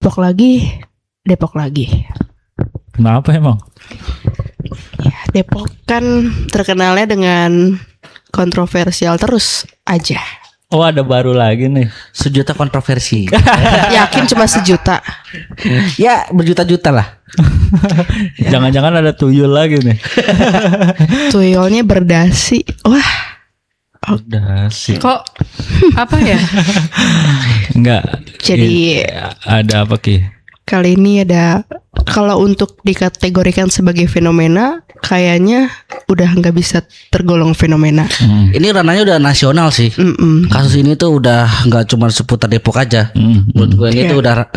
Depok lagi. Kenapa emang? Ya, Depok kan terkenalnya dengan kontroversial terus aja. Oh, ada baru lagi nih. Sejuta kontroversi. Yakin cuma sejuta. Ya berjuta-juta lah. Jangan-jangan ada tuyul lagi nih. Tuyulnya berdasi. Wah, Udah sih. Kok apa ya? Enggak. jadi Ada apa Ki? kali ini ada, kalau untuk dikategorikan sebagai fenomena, kayaknya udah nggak bisa tergolong fenomena. Ini ranahnya udah nasional sih. Kasus ini tuh udah nggak cuma seputar Depok aja. Menurut gue ini tuh udah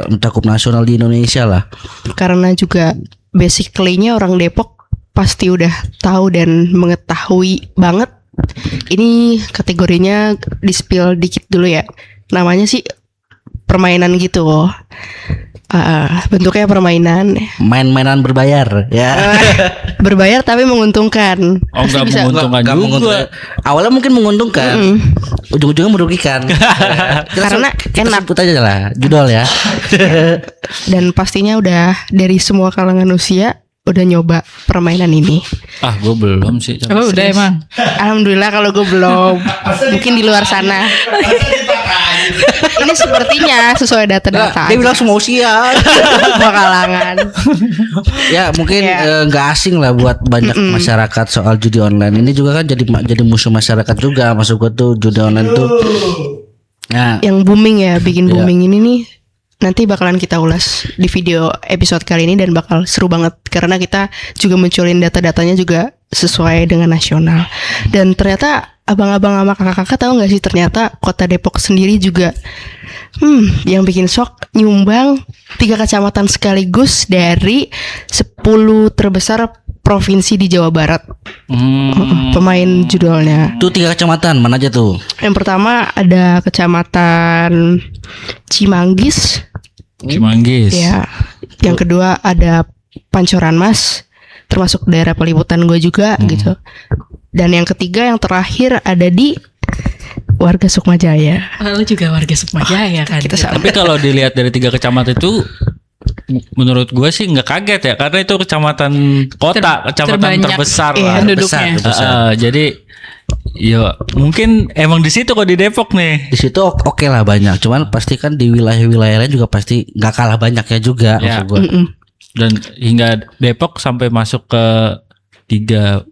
mencakup nasional di Indonesia lah. Karena juga basically-nya orang Depok pasti udah tahu dan mengetahui banget. Ini kategorinya di-spill dikit dulu ya. Namanya sih permainan gitu loh. Bentuknya permainan. Main-mainan berbayar ya. Berbayar tapi menguntungkan. Oh, Pasti nggak bisa. menguntungkan Nggak juga. menguntungkan. Awalnya mungkin menguntungkan, ujung-ujungnya merugikan. Karena kita enak. sebut aja lah judul ya. Dan pastinya udah dari semua kalangan usia udah nyoba permainan ini. Ah, gue belum sih. Oh, udah emang. Alhamdulillah kalau gue belum. Mungkin di luar sana. Ini sepertinya sesuai data-data. Dia bilang semua usia. Semua kalangan. Ya mungkin Ya. nggak asing lah buat banyak masyarakat soal judi online. Ini juga kan jadi musuh masyarakat juga. Maksud gue tuh judi online tuh. Nah, Yang booming ya, bikin Iya. booming ini nih. Nanti bakalan kita ulas di video episode kali ini dan bakal seru banget karena kita juga munculin data-datanya juga sesuai dengan nasional. Dan ternyata abang-abang sama kakak-kakak tahu nggak sih, ternyata kota Depok sendiri juga yang bikin shock, nyumbang 3 kecamatan sekaligus dari 10 terbesar provinsi di Jawa Barat. Pemain judulnya. tuh 3 kecamatan mana aja tuh? Yang pertama ada kecamatan Cimanggis. Cimanggis. Ya. Yang kedua ada Pancoran Mas, termasuk daerah peliputan gue juga gitu. Dan yang ketiga, yang terakhir ada di warga Sukmajaya. Lu juga warga Sukmajaya kan? Kita sama. Tapi kalau dilihat dari 3 kecamatan itu, menurut gue sih nggak kaget ya, karena itu kecamatan kota, kecamatan terbanyak, terbesar iya, lah. penduduknya. Besar. Jadi, ya mungkin emang di situ kok di Depok nih. Di situ oke lah banyak. Cuman pasti kan di wilayah-wilayah lain juga pasti nggak kalah banyaknya juga. Ya. Maksud gue. Dan hingga Depok sampai masuk ke 3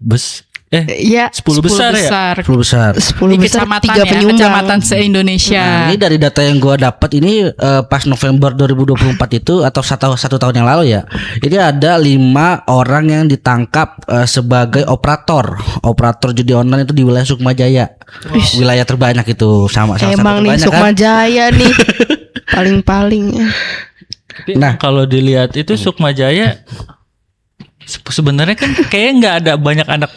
Ya, 10 besar ya. 10 besar. 10 Di besar, kecamatan 3 ya, penyumbang. kecamatan se-Indonesia. Nah, ini dari data yang gue dapat ini pas November 2024 itu atau satu tahun yang lalu ya. Ini ada 5 orang yang ditangkap sebagai operator judi online itu di wilayah Sukmajaya. Wilayah terbanyak itu sama Emang nih terbanyak kan. Sukmajaya nih paling-paling. Nah. Kalau dilihat itu Sukmajaya sebenarnya kan kayak nggak ada banyak anak.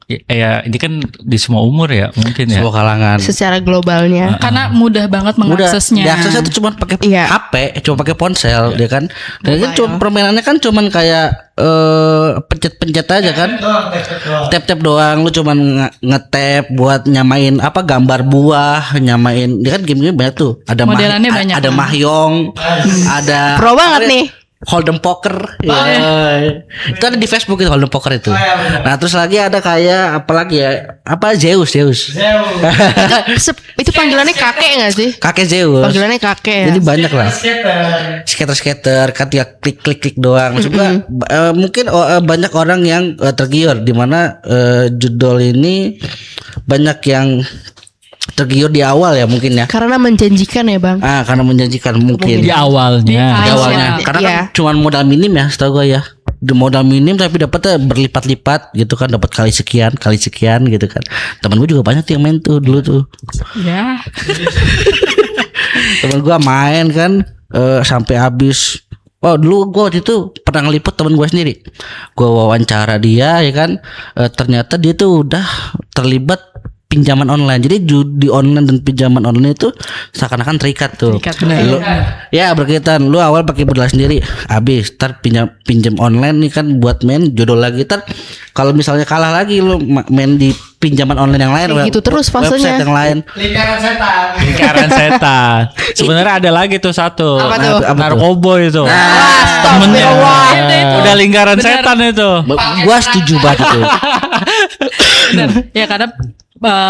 Ya ini kan di semua umur ya mungkin ya. Semua kalangan. Secara globalnya. Karena mudah banget Udah mengaksesnya. diaksesnya tuh cuma pakai Iya. HP, cuma pakai ponsel, dia kan. Dan kan cuma permainannya kan cuman kayak pencet-pencet aja kan. Tap-tap doang, lu cuman nge-tap buat nyamain apa gambar buah, nyamain. Dia kan game-game banyak tuh. Ada Modelannya banyak. ada mahjong, ada Pro banget nih. Hold'em poker, ya. Itu ada di Facebook itu Hold'em poker itu. Nah terus lagi ada kayak apa lagi ya? Apa Zeus. Itu panggilannya kakek nggak sih? Kakek Zeus. Panggilannya kakek ya. Jadi banyak lah. Skater kan tinggal klik doang. Maksud gua, mungkin banyak orang yang tergiur di mana judul ini banyak yang tergiur di awal ya mungkin ya. Karena menjanjikan ya bang. Iya. Karena menjanjikan mungkin. Di awalnya. Di awalnya. Iya. Karena Iya. kan cuma modal minim ya, setahu gue ya. Di modal minim tapi dapatnya berlipat-lipat gitu kan, dapat kali sekian gitu kan. Temen gue juga banyak tuh yang main tuh dulu tuh. Ya. Temen gue main kan sampai habis. Oh dulu gue waktu itu pernah ngeliput temen gue sendiri. Gue wawancara dia ya kan. Ternyata dia tuh udah terlibat pinjaman online. Jadi judi online dan pinjaman online itu seakan-akan terikat tuh. Terikat, Lu, ya berkaitan. Lu awal pakai modal sendiri, habis ntar pinjam online nih kan buat main jodoh lagi. Ntar kalau misalnya kalah lagi lu main di pinjaman online yang lain, Kayak gitu terus fasenya. website yang lain. Lingkaran setan. Sebenarnya ada lagi tuh satu. Apa tuh? Apa tuh? Narkoboy itu. Temennya. Ada itu. Udah lingkaran Benar. setan itu. Gua setuju banget itu. Bener. Ya karena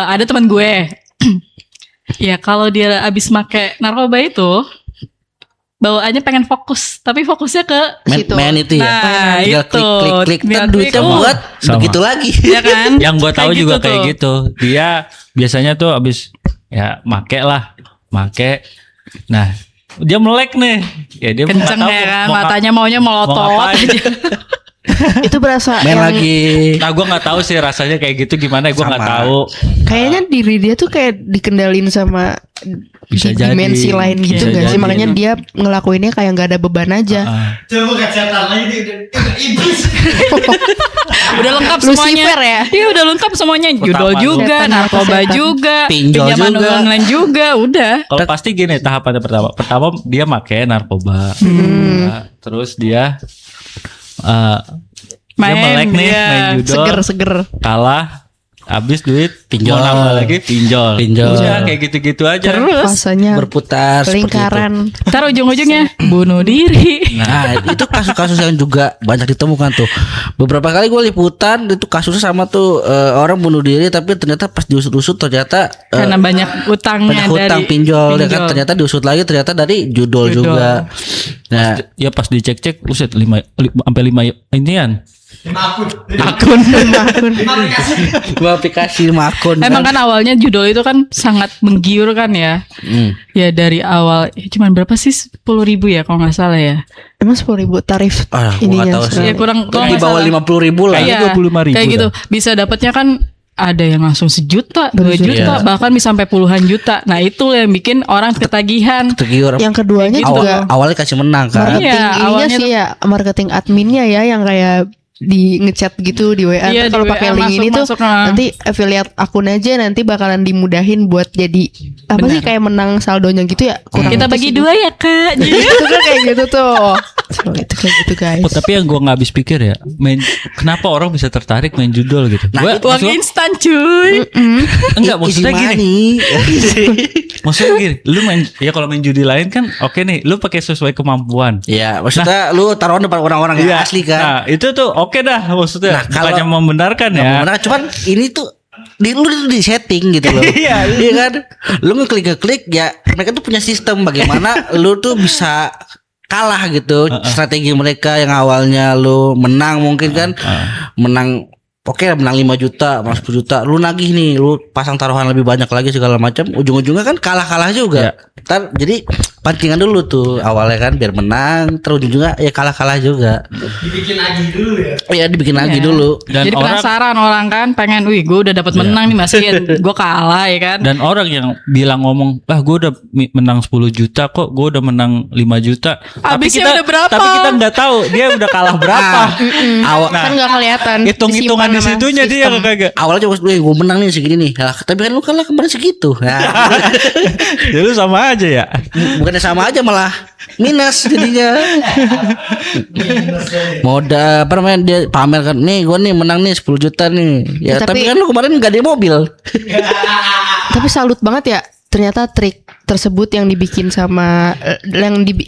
ada teman gue. Ya kalau dia abis make narkoba itu bawaannya pengen fokus, tapi fokusnya ke Main itu ya. Nah, Tinggal itu. klik Tinggal ntar duitnya klik. buat Sama. begitu lagi. ya kan? Yang gue tahu juga tuh. kayak gitu. Dia biasanya tuh abis ya make. Nah dia melek nih. Ya dia nggak Kenceng tahu ya kan, mau matanya maunya melotot ngapain. aja. Itu berasa Main yang lagi. Nah gue nggak tahu sih rasanya kayak gitu gimana. Gue nggak Sama. tahu. kayaknya diri dia tuh kayak dikendalin sama Bisa di jadi. dimensi lain gitu Bisa gak sih? jadi. Makanya dia ngelakuinnya kayak nggak ada beban aja. Ah. Coba bukan setan lagi udah iblis. Udah lengkap semuanya. Lucifer ya? Iya udah lengkap semuanya. Judol Pertama juga, setan, narkoba setan. juga, Pinjol pinjaman juga. online juga, udah. Kalau pasti gini tahapannya pertama dia make narkoba. Nah, terus dia dia melek nih iya. main judol, Seger. kalah, habis duit, Pinjol. mau nambah lagi pinjol. Pinjol. Udah kayak gitu-gitu aja. Terus Fasenya Berputar seperti itu. lingkaran. ntar ujung-ujungnya bunuh diri. Nah itu kasus-kasus yang juga banyak ditemukan tuh. Beberapa kali gue liputan itu kasusnya sama tuh orang bunuh diri tapi ternyata pas diusut-usut ternyata Karena banyak utangnya banyak hutang dari pinjol ya kan, ternyata diusut lagi ternyata dari judol Judol. juga. Nah Ya pas dicek-cek, uset 5 sampai 5 inian. 5 akun. Akun. 5 aplikasi. gua aplikasi 5 akun. Emang kan awalnya judul itu kan sangat menggiurkan ya. Hmm. Ya dari awal cuman berapa sih 10.000 ya kalau nggak salah ya. Emang 10.000 tarif Ah, gua ininya nggak tahu sih. sekarang. Ya kurang Itu di nggak bawah salah. 50.000 lah. Kayaknya Iya, 25.000 kayak gitu. dah. Bisa dapatnya kan ada yang langsung 1 juta, 2 Berjuta. juta, bahkan bisa sampai puluhan juta. Nah itu yang bikin orang ketagihan. Tergiur. Yang keduanya Gitu. juga Awalnya kasih menang kan. marketing Iya, ininya awalnya sih ya, marketing adminnya ya yang kayak di ngechat gitu di WA. Iya, Kalau di pakai WA link ini tuh masuk, nah. nanti affiliate akun aja nanti bakalan dimudahin buat jadi apa sih Benar. kayak menang saldonya gitu ya. Kurang Kita itu bagi sih. 2 ya kak. Itu kan kayak gitu tuh. So, itu kayak gitu guys. Oh, tapi yang gue nggak habis pikir ya, kenapa orang bisa tertarik main judol gitu? Nah, Gua itu Uang maksud- instan cuy. enggak Easy maksudnya gini. money. Maksudnya gini, lu main ya kalau main judi lain kan oke nih, lu pakai sesuai kemampuan. Ya maksudnya lu taruhan depan orang-orang yang asli kan. Nah, itu tuh oke dah maksudnya. Nah, kalau- Bukannya membenarkan ya. Nah, cuman ini tuh lu tuh di setting gitu loh. Iya. Iya kan. Lu ngeklik ya mereka tuh punya sistem bagaimana lu tuh bisa kalah gitu. Strategi mereka yang awalnya lu menang mungkin kan. Menang oke menang 5 juta, menang 10 juta. Lu nagih nih, lu pasang taruhan lebih banyak lagi segala macam. Ujung-ujungnya kan kalah-kalah juga. Ntar jadi pancingan dulu tuh awalnya kan biar menang, terus ujung-ujungnya ya kalah-kalah juga. Dibikin lagi dulu ya. Ya dibikin lagi Iya. dulu. Dan Jadi orang penasaran orang kan pengen, wih gue udah dapat menang nih masih gue kalah ya kan. dan orang yang bilang ngomong, gue udah menang 10 juta kok, gue udah menang 5 juta. Habisnya udah berapa? Tapi kita nggak tahu dia udah kalah berapa. Awal Kan nggak kelihatan. Hitung-hitungan di Disimpan sama situnya dia sistem. kagak. awalnya cuma gue menang nih segini nih. Nah, tapi kan lu kalah kemarin segitu. Nah, Ya lu sama aja ya. bukannya sama aja malah minus jadinya. Minus aja. Moda apa namanya dia pamer kan, nih gue nih menang nih 10 juta nih. Ya, Ya, tapi, tapi- kan lu kemarin gak ada mobil. Tapi salut banget ya. Ternyata trik tersebut yang dibikin sama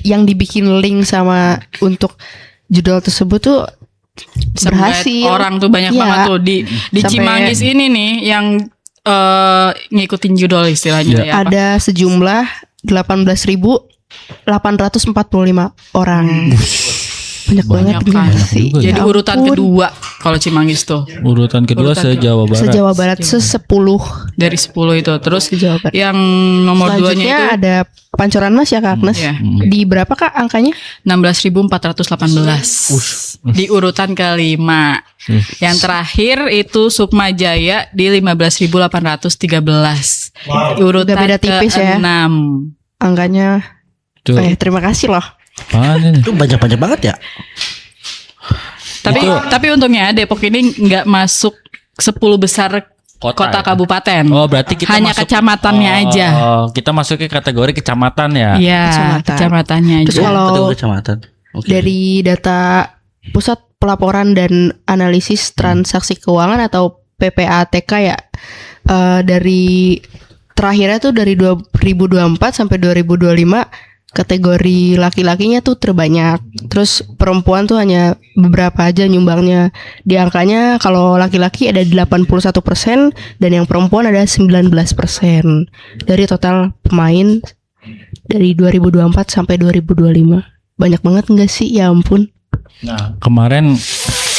yang dibikin link sama untuk judul tersebut tuh Bisa berhasil. menggait orang tuh banyak Iya. banget tuh di Sampai- Cimanggis ini nih yang ngikutin judul istilahnya ya. Ada sejumlah 18.845 orang. Banyak banget Banyak kan. sih. juga Jadi Ya urutan ampun. kedua kalau Cimanggis tuh Urutan kedua Urutan se-Jawa Barat. Se-Jawa Barat se-10 dari 10 itu. Terus se-Jawa Barat. yang nomor 2-nya Selanjutnya itu ada Pancoran Mas ya Kak Agnes. Iya. Di berapa Kak angkanya? 16.418 di urutan kelima. Yang terakhir itu Sukma Jaya di 15.813. Urutan Udah beda tipis ya. ke-6. Angkanya Tuh. terima kasih loh. Apaan ini? Itu banyak-banyak banget ya. Tapi untungnya Depok ini nggak masuk 10 besar kota ya? kabupaten. Oh, berarti kita hanya masuk kecamatannya aja. Oh, kita masuknya kategori kecamatan ya. Iya, Kecamatan. kecamatannya aja. Terus kalau Kategori kecamatan. Oke. dari data Pusat Pelaporan dan Analisis Transaksi Keuangan atau PPATK ya, dari terakhirnya tuh dari 2024 sampai 2025 kategori laki-lakinya tuh terbanyak. Terus perempuan tuh hanya beberapa aja nyumbangnya. Di angkanya kalau laki-laki ada 81% dan yang perempuan ada 19% dari total pemain dari 2024 sampai 2025. Banyak banget enggak sih? Ya ampun. Nah, kemarin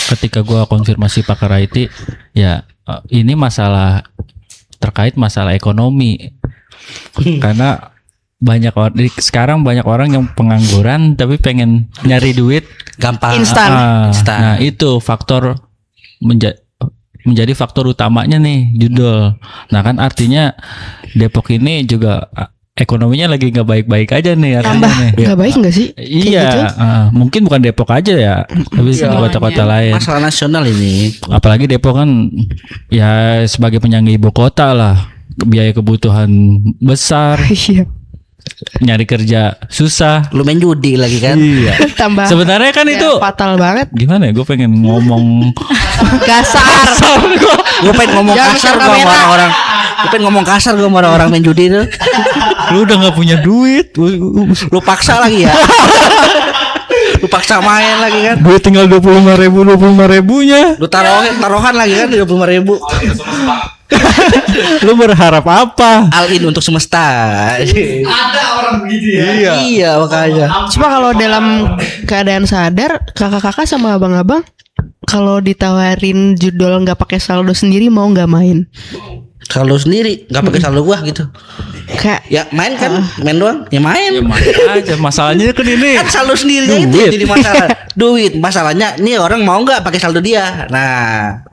ketika gua konfirmasi pakar IT, ya ini masalah terkait masalah ekonomi. Karena sekarang banyak orang yang pengangguran tapi pengen nyari duit Gampang. Instan. Instan. Nah, itu faktor menjadi faktor utamanya nih judul. Nah, kan artinya Depok ini juga ekonominya lagi nggak baik-baik aja nih artinya Tambah nih. nggak baik nggak sih? Iya, gitu? mungkin bukan Depok aja ya, tapi di kota-kota lain. Masalah nasional ini. Apalagi Depok kan ya sebagai penyangga ibu kota lah, biaya kebutuhan besar, Iya. nyari kerja susah. Lu main judi lagi kan? Iya. Tambah Sebenarnya kan ya, itu fatal banget. gimana ya? Gue pengen ngomong Kasar. Gue pengen ngomong Jangan kasar bicara gue sama kamera. orang-orang. Gue pengen ngomong kasar gue sama orang-orang main judi itu. lu udah nggak punya duit, Lu paksa lagi ya. Lu paksa main lagi kan. gue tinggal 25.000 Lu taruhan lagi kan 25.000. lu berharap apa? All in untuk semesta. Ada orang begitu ya. Iya makanya. Cuma kalau dalam keadaan sadar, kakak-kakak sama abang-abang kalau ditawarin judul nggak pakai saldo sendiri mau nggak main? Kalau sendiri nggak pakai saldo gua gitu. Kayak Ya main kan, main doang. Ya main. Ya mana aja, masalahnya kan ini Kan saldo sendirinya itu Duit. yang jadi masalah. Duit. Masalahnya nih orang mau nggak pakai saldo dia. Nah,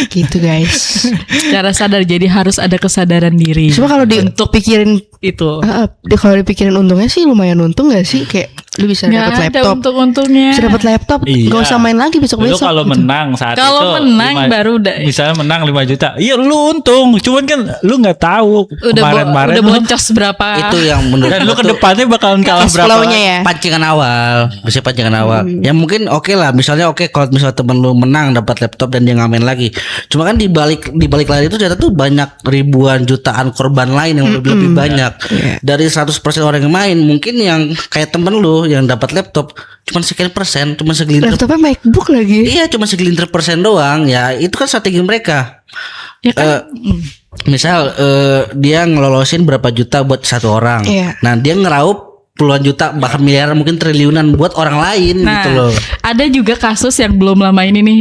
gitu guys. Secara sadar, jadi harus ada kesadaran diri. Cuma kalau dipikirin Itu kalau dipikirin untungnya sih lumayan untung nggak sih? Kayak lu bisa nggak dapat ada laptop, untung-untungnya. bisa dapat laptop, Iya. nggak usah main lagi besok lu besok. kalau menang saat Kalau itu menang baru udah. misalnya menang 5 juta, iya lu untung, cuman kan lu nggak tahu kemarin-kemarin udah lu- boncos berapa. itu yang menurut dan lu gua ke tuh depannya bakalan kalah Cash berapa flow-nya ya. pancingan awal. Biasanya pancingan awal. Ya mungkin oke lah. Misalnya oke kalau misalnya temen lu menang dapat laptop dan dia ngamen lagi. Cuma kan di balik layar itu ternyata tuh banyak ribuan jutaan korban lain yang lebih banyak. Dari 100% orang yang main, mungkin yang kayak temen lu yang dapat laptop cuma sekian persen, cuma segelintir. Laptopnya MacBook lagi. Iya, cuma segelintir persen doang. Ya, itu kan strategi mereka. Ya kan? Misal dia ngelolosin berapa juta buat satu orang. Iya. Nah, dia ngeraup puluhan juta bahkan miliaran mungkin triliunan buat orang lain Nah, gitu loh. ada juga kasus yang belum lama ini nih,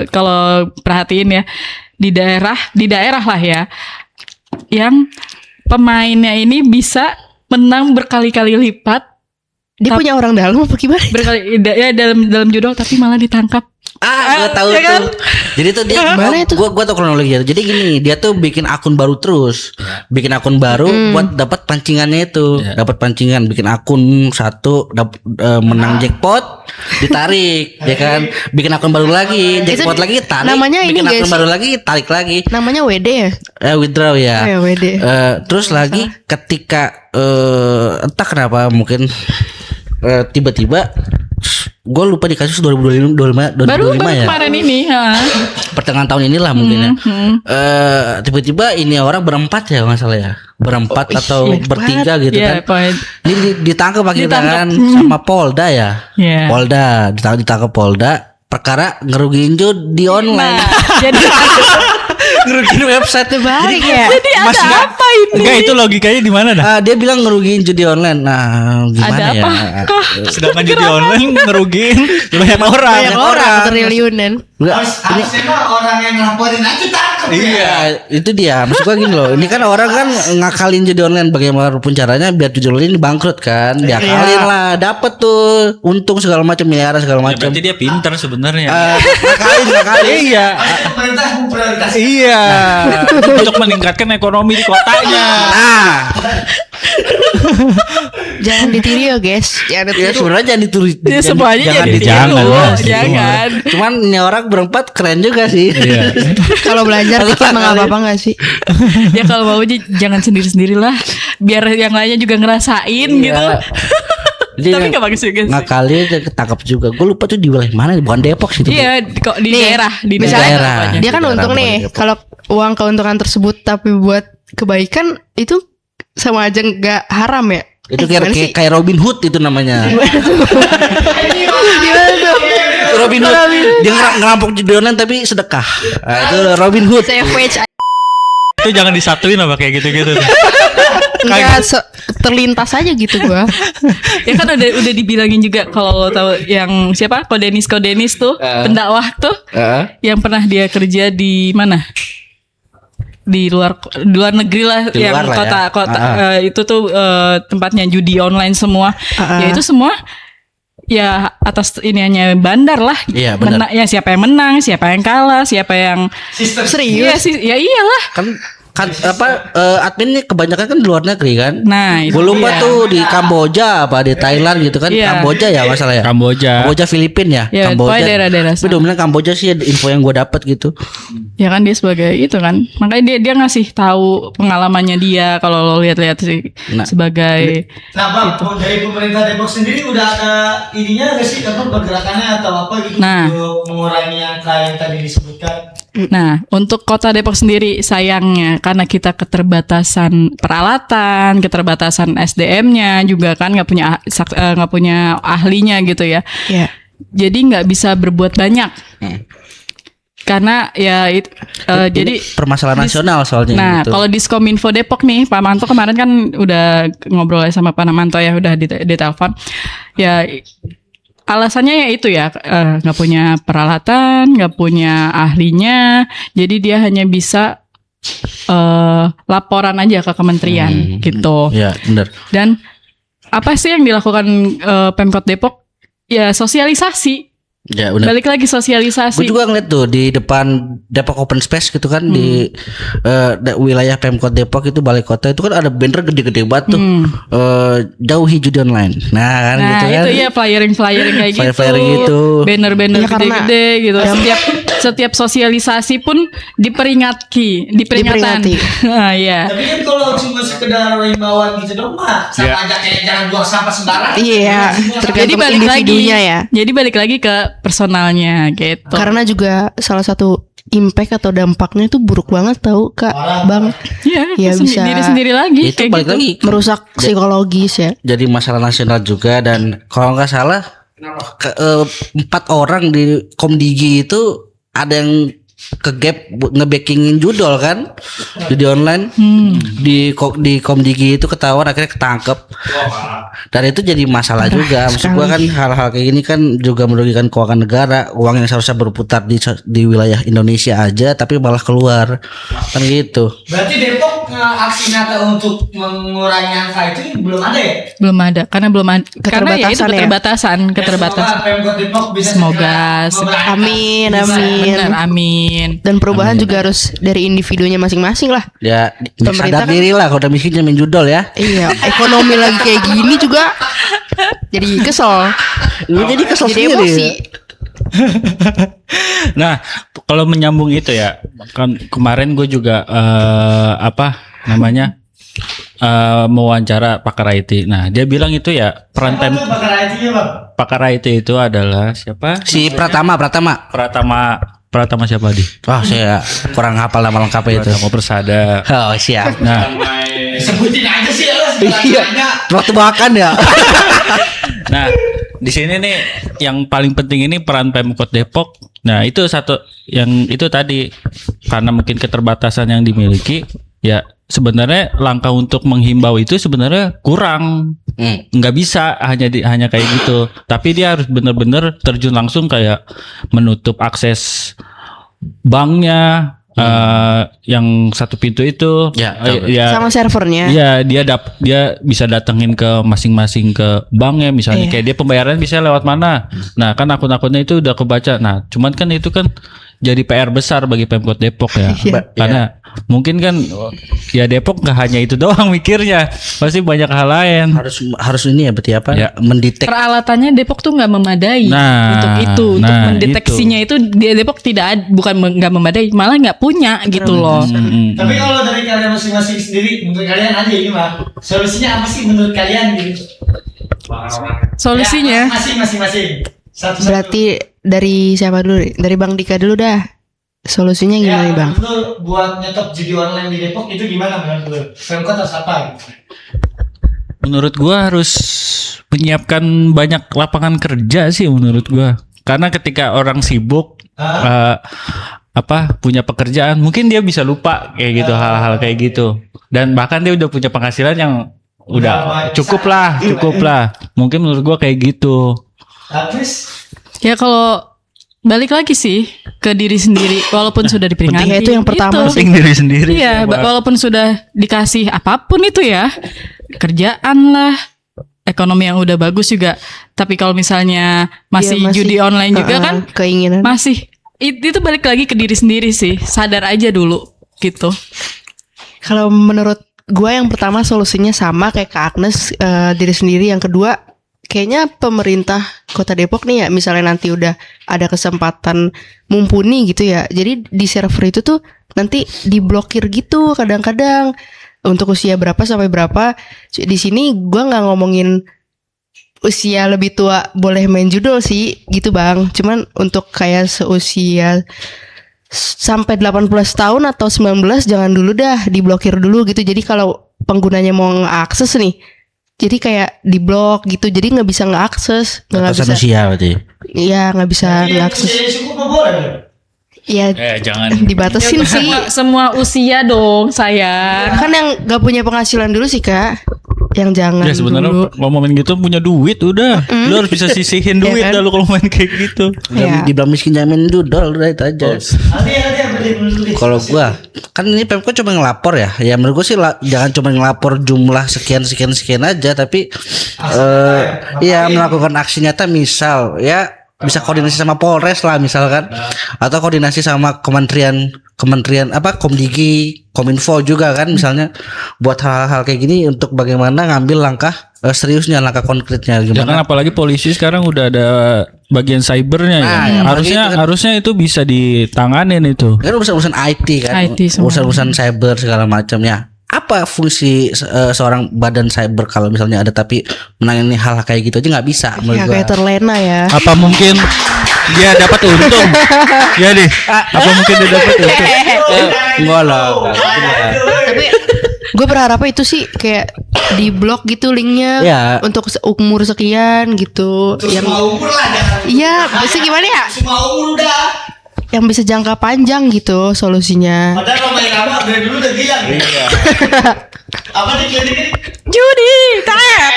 kalau perhatiin ya, di daerah lah ya, yang pemainnya ini bisa menang berkali-kali lipat, Dia punya orang dalam apa gimana? dalam judul, tapi malah ditangkap. Gue tahu ya kan? tuh. Jadi tuh dia Gimana itu? Gua tahu kronologinya. Jadi gini, dia tuh bikin akun baru terus. Bikin akun baru buat dapat pancingannya itu. Dapat pancingan, bikin akun satu menang jackpot, ditarik, ya kan? Bikin akun baru lagi, jackpot lagi tarik. namanya ini bikin nggak akun sih? baru lagi, tarik lagi. Namanya WD ya? Withdraw ya. Oh ya, WD. Terus lagi ketika entah kenapa mungkin tiba-tiba gue lupa di kasus 2025 Baru ya. kemarin ini, Pertengahan tahun inilah mungkin ya. Tiba-tiba ini orang berempat ya masalah ya. Berempat atau bertiga gitu ya, kan. Ini ditangkap akhirnya kan sama Polda ya. Iya. Polda ditangkap Polda perkara ngerugiin judi online. Jadi Ngerugiin website Terbalik ya. Jadi ada apa ini? enggak itu logikanya di mana dah? Dia bilang ngerugiin judi online. Nah, gimana Ada ya? apa? Sedangkan judi online ngerugiin banyak orang. Banyak orang triliunan. Enggak, Harusnya mah orang yang ngelaporin aja tangkap. Iya, itu dia. Maksud gua gini loh. Ini kan orang kan ngakalin judi online bagaimanapun caranya biar judi online ini bangkrut kan. Diakalin lah, dapet tuh untung segala macam miliaran segala Ya, macam. berarti dia pintar sebenarnya. Ngakalin. Iya. Pemerintah prioritas. Iya. Untuk meningkatkan ekonomi di kotanya. Nah, Jangan ditiru ya guys. Jangan ya ditiru. sebenarnya jangan ditiru. Ya semuanya jadi ditiru. jangan lah. jangan. Cuman ini orang berempat keren juga sih. Iya. Kalau belajar dikit mah nggak apa-apa nggak sih? Ya kalau mau jangan sendiri-sendiri lah, biar yang lainnya juga ngerasain gitu. Jadi Tapi nggak bagus juga sih. ngakalin dan ketangkap juga. Gue lupa tuh di wilayah mana, bukan Depok sih. Iya, kok di Nih, daerah, di misalnya daerah. daerah. Dia kan Daerah untung bukan nih. Depok. Kalau uang keuntungan tersebut tapi buat kebaikan itu sama aja nggak haram ya? Itu Gimana sih? kayak Robin Hood itu namanya. Gimana tuh? Robin Hood. Dia ngerampok di online tapi sedekah. Nah, itu Robin Hood. Savage. Itu jangan disatuin apa kayak gitu-gitu. Enggak terlintas aja gitu gua. Ya kan udah dibilangin juga kalau lo tahu yang siapa Kodenis tuh pendakwah tuh yang pernah dia kerja di mana? Di luar negeri lah, Di yang luar lah kota ya. itu tuh tempatnya judi online semua. Ya itu semua ya atas iniannya bandar lah. Iya, benar. Ya siapa yang menang, siapa yang kalah, siapa yang Sistem Iya sih, ya iyalah. Kan adminnya kebanyakan kan di luar negeri kan. Nah, itu Belum dia. tuh di Kamboja apa di Thailand gitu kan. Iya. Kamboja ya masalah ya. Kamboja. Filipina ya. Ya, Kamboja. pokoknya daerah-daerah Tapi sana. dominan Kamboja sih info yang gue dapat gitu. Ya kan dia sebagai itu kan, makanya dia ngasih tahu pengalamannya dia kalau lo lihat-lihat sih Nah. sebagai Nah bang, dari pemerintah Depok sendiri udah ada ininya nggak sih apa pergerakannya atau apa gitu Nah. untuk mengurangi angka yang tadi disebutkan? Nah, untuk Kota Depok sendiri sayangnya karena kita keterbatasan peralatan, keterbatasan SDM-nya juga kan nggak punya ahlinya gitu ya. Ya. Jadi nggak bisa berbuat banyak. Karena ya jadi Permasalahan nasional soalnya Nah, gitu. kalau Diskominfo Depok nih, Pak Manto kemarin kan udah ngobrol sama Pak Manto ya, udah di telepon. Ya alasannya ya itu ya, nggak punya peralatan, nggak punya ahlinya, jadi dia hanya bisa laporan aja ke kementerian gitu. Ya, benar. Dan apa sih yang dilakukan Pemkot Depok? Ya sosialisasi. Ya, benar. Balik lagi sosialisasi. Gue juga ngeliat tuh di depan Depok Open Space gitu kan di wilayah Pemkot Depok itu balai kota itu kan ada banner gede-gede banget tuh jauhi judi online. Nah kan Nah gitu kan. itu ya flyering kayak gitu, Flyer-flyering gitu. banner-banner Ya, karena- gede-gede gitu. Setiap sosialisasi pun diperingati. Nah, ya. Tapi kan kalau cuma sekedar himbauan gitu dong mah, sama aja kayak jangan buang sampah sembarangan. Iya, Semua tergantung balik individunya ya. Jadi balik lagi ke personalnya gitu. Karena juga salah satu impact atau dampaknya itu buruk banget tau Kak Bang. Iya, Ya, bisa. diri sendiri lagi Itu kayak balik gitu. lagi Merusak psikologis ya. jadi masalah nasional juga dan kalau nggak salah 4 orang di Komdigi itu ada yang kegap ngebackingin judol kan judi online di Komdigi itu ketahuan akhirnya ketangkep dan itu jadi masalah juga. Maksud gua kan hal-hal kayak gini kan juga merugikan keuangan negara, uang yang seharusnya berputar di wilayah Indonesia aja tapi malah keluar kan gitu. Berarti Depok aksi nyata untuk mengurangi angka itu belum ada ya? Belum ada karena ya itu Keterbatasan ya? keterbatasan. Semoga Pemkot Depok bisa Semoga. segera Amin, Bisa. amin. Benar, amin. Dan perubahan juga harus dari individunya masing-masing lah. Ya Pemerintah sadar kan- diri lah kalau udah miskin main judol ya. Iya, ekonomi lagi kayak gini juga jadi kesel. Jadi kesel Jadi sendiri. emosi. Nah, kalau menyambung itu ya, kan kemarin gue juga mewawancara pakar IT. Nah, dia bilang itu ya peran Apa tuh bakal IT-nya bang? pakar IT itu adalah siapa? Si Pratama. Pratama siapa di? Wah, saya kurang hafal nama lengkapnya itu. Pratama Persada. Oh, siap. Nah, Sebutin aja sih ya. Iya. Waktu makan ya. nah di sini nih yang paling penting ini peran Pemkot Depok. Nah, itu satu yang itu tadi karena mungkin keterbatasan yang dimiliki, ya sebenarnya langkah untuk menghimbau itu sebenarnya kurang. Nggak bisa hanya kayak gitu, tapi dia harus benar-benar terjun langsung kayak menutup akses banknya yang satu pintu itu Ya, tahu. Sama servernya. Iya, dia bisa datengin ke masing-masing ke banknya misalnya. Iya. Kayak dia pembayaran bisa lewat mana. Nah, kan akun-akunnya itu udah kebaca. Nah, cuman kan itu kan jadi PR besar bagi Pemkot Depok ya. Iya. Karena mungkin kan ya Depok nggak hanya itu doang mikirnya. Pasti banyak hal lain. Harus ini ya berarti apa? Ya. Mendetek. Peralatannya Depok tuh nggak memadai Nah, untuk itu, untuk nah, mendeteksinya itu di Depok tidak ada, bukan nggak memadai, malah nggak punya gitu loh. Tapi kalau dari kalian masing-masing sendiri, menurut kalian aja ini mah solusinya apa sih menurut kalian gitu? Solusinya Ya, masing-masing. Satu-satu. Berarti dari siapa dulu? Dari Bang Dika dulu dah. Solusinya Ya, gimana nih Bang? lu buat nyetop judi online di Depok itu gimana menurut lu? Pemkot harus apa? Menurut gua harus menyiapkan banyak lapangan kerja sih menurut gua. Karena ketika orang sibuk punya pekerjaan, mungkin dia bisa lupa kayak gitu hal-hal kayak gitu. Dan bahkan dia udah punya penghasilan yang udah cukup lah. Mungkin menurut gua kayak gitu. Terus Ya kalau balik lagi sih ke diri sendiri, walaupun sudah diperingati. Pentingnya itu yang pertama sih. Penting diri sendiri. Iya, walaupun sudah dikasih apapun itu ya, kerjaan lah, ekonomi yang udah bagus juga. Tapi kalau misalnya masih, Iya, judi online juga kan, keinginan. masih itu balik lagi ke diri sendiri sih. Sadar aja dulu gitu. Kalau menurut gue yang pertama solusinya sama kayak Kak Agnes, diri sendiri. Yang kedua kayaknya pemerintah Kota Depok nih ya, misalnya nanti udah ada kesempatan mumpuni gitu ya, jadi di server itu tuh nanti diblokir gitu kadang-kadang untuk usia berapa sampai berapa. Di sini gue nggak ngomongin usia lebih tua boleh main judul sih gitu Bang, cuman untuk kayak seusia sampai 18 tahun atau 19 jangan dulu dah, diblokir dulu gitu. Jadi kalau penggunanya mau ngakses nih, jadi kayak diblok gitu, jadi nggak bisa ngeakses, nggak Batasan bisa. usia berarti. Iya nggak bisa dia ngakses. usia cukup apa boleh? Ya Jangan. dibatasin sih. Semua usia dong, sayang. Kan yang nggak punya penghasilan dulu sih Kak, yang jangan Ya sebenarnya dulu. kalau mau main gitu punya duit udah. Lu harus bisa sisihin Iya duit kan? dah lu kalau main kayak gitu. Iya. Dibilang miskin jamin judol udah itu aja. Ada menurut lu. Kalau gua kan ini Pemkot cuma ngelapor ya. Ya menurut gua sih jangan cuma ngelapor jumlah sekian aja, tapi iya melakukan aksi nyata, misal ya bisa koordinasi sama Polres lah misalkan, atau koordinasi sama kementerian apa Komdigi, Kominfo juga kan misalnya, buat hal-hal kayak gini untuk bagaimana ngambil langkah seriusnya, langkah konkretnya Jangan gimana. apalagi polisi sekarang udah ada bagian cybernya ya. Nah, ya, Harusnya apalagi itu kan- harusnya itu bisa ditanganin itu. Kan urusan IT kan, IT semua. urusan cyber segala macamnya. Apa fungsi seorang badan cyber kalau misalnya ada tapi menangani hal kayak gitu aja nggak bisa menurut Ya gua. kayak terlena ya. Apa mungkin dia dapat untung? Ya deh. Apa mungkin dia dapat untung? Enggak lah. Tapi gue berharap itu sih kayak di blok gitu linknya, Ya. untuk umur sekian gitu. Yang Semua umur lah jangan. iya, bisa gimana ya? Semua umur udah. Yang bisa jangka panjang gitu solusinya. Padahal kalau main lama dari dulu udah bilang. Iya. Apa di klinik ini? Judi, tap.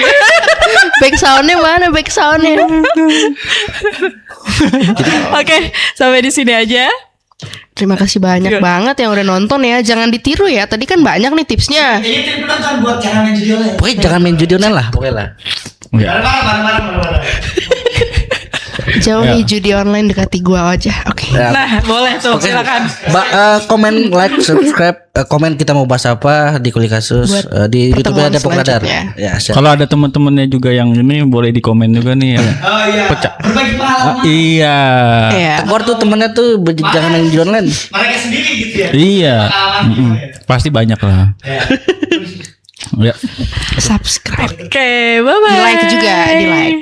Back soundnya mana? Back soundnya. Oke, sampai di sini aja. Terima kasih banyak banget yang udah nonton ya. Jangan ditiru ya. Tadi kan banyak nih tipsnya. Ini trik penonton buat jangan main judi online. Pokoknya jangan main judi online lah pokoknya lah. Bareng-bareng. Jauhi judi online, dekati gua aja. Oke. Ya, Nah, boleh tuh, oke. silakan. Komen, like, subscribe, komen kita mau bahas apa di Kuli Kasus, Buat di YouTube-nya pertemuan Depok Radar. selanjutnya. Ya, siap. Kalau ada teman-temannya juga yang ini boleh di komen juga nih ya. Oh iya. Berbagi pengalaman. Iya. Iya. Tegur tuh temennya tuh jangan main judi online. Mereka sendiri gitu ya. Iya. Pengalaman Mm-mm. gimana? Pasti banyak lah. Ya. Ya. Subscribe. Oke, bye-bye. Di like juga, di like.